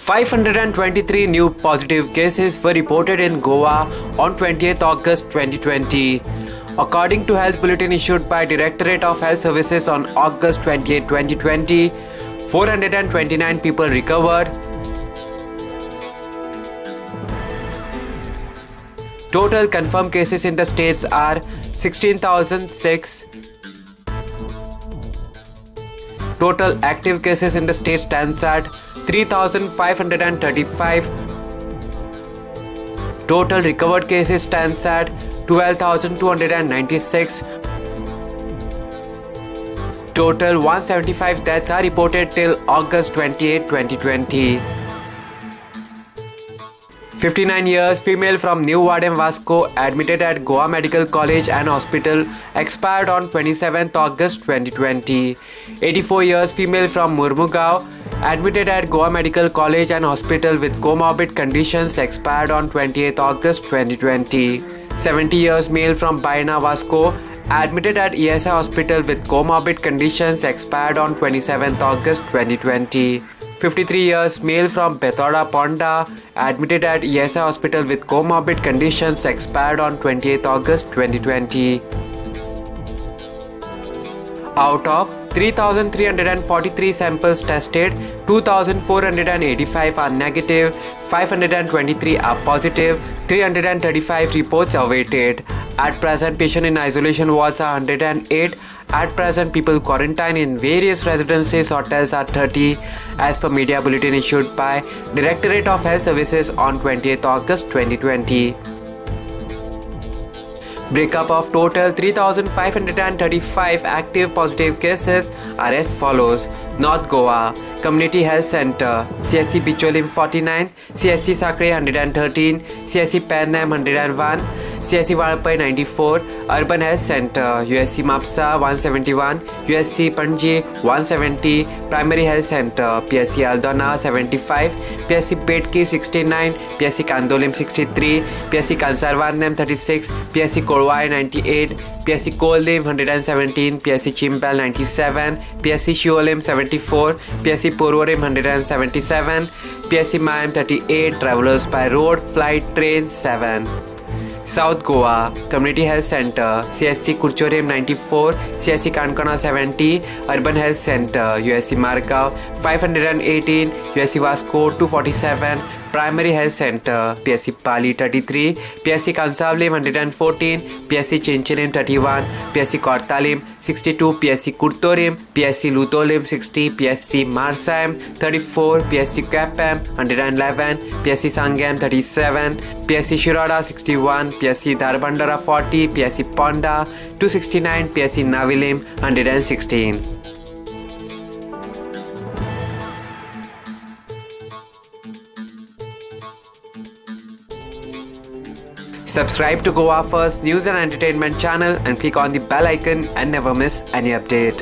523 new positive cases were reported in Goa on 20th August 2020. According to Health Bulletin issued by Directorate of Health Services on August 28, 2020, 429 people recovered. Total confirmed cases in the states are 16,006. Total active cases in the state stands at 3,535. Total recovered cases stands at 12,296. Total 175 deaths are reported till August 28, 2020. 59 years female from New Warden Vasco admitted at Goa Medical College and Hospital expired on 27th August 2020. 84 years female from Murmugao admitted at Goa Medical College and Hospital with comorbid conditions expired on 28th August 2020. 70 years male from Baina Vasco admitted at ESI Hospital with comorbid conditions expired on 27th August 2020. 53 years male from Bethoda Ponda admitted at ESI Hospital with comorbid conditions expired on 28th August 2020. Out of 3,343 samples tested, 2,485 are negative, 523 are positive, 335 reports awaited. At present, patient in isolation wards are 108. At present, people quarantined in various residences hotels are 30 as per media bulletin issued by Directorate of Health Services on 20th August 2020. Breakup of total 3,535 active positive cases are as follows. North Goa Community Health Center CSC Bicholim 49, CSC Sakre 113, CSC Pernam 101, CSC Varapai 94, Urban Health Center USC Mapsa 171, USC Panji 170, Primary Health Center PSC Aldona 75, PSC Petki 69, PSC Kandolim 63, PSC Kansarvanam 36, PSC Korwai 98, PSC Kolim 117, PSC Chimpal 97, PSC Shiolim 74, PSC Purwarim 177, PSC Mayam 38, Travelers by Road, Flight, Train 7. South Goa Community Health Center CSC Kurchorium 94, CSC Kankana 70, Urban Health Center USC Margao 518, USC Vasco 247, Primary Health Center PSC Pali 33, PSC Kansavlim 114, PSC Chinchilim 31, PSC Kortalim 62, PSC Kurtorim, PSC Lutolim 60, PSC Marsam 34, PSC Kapam 111, PSC Sangam 37, PSC Shirada 61, PSC Darbandara 40, PSC Ponda 269, PSC Navilim 116. Subscribe to Goa First News and Entertainment channel and click on the bell icon and never miss any update.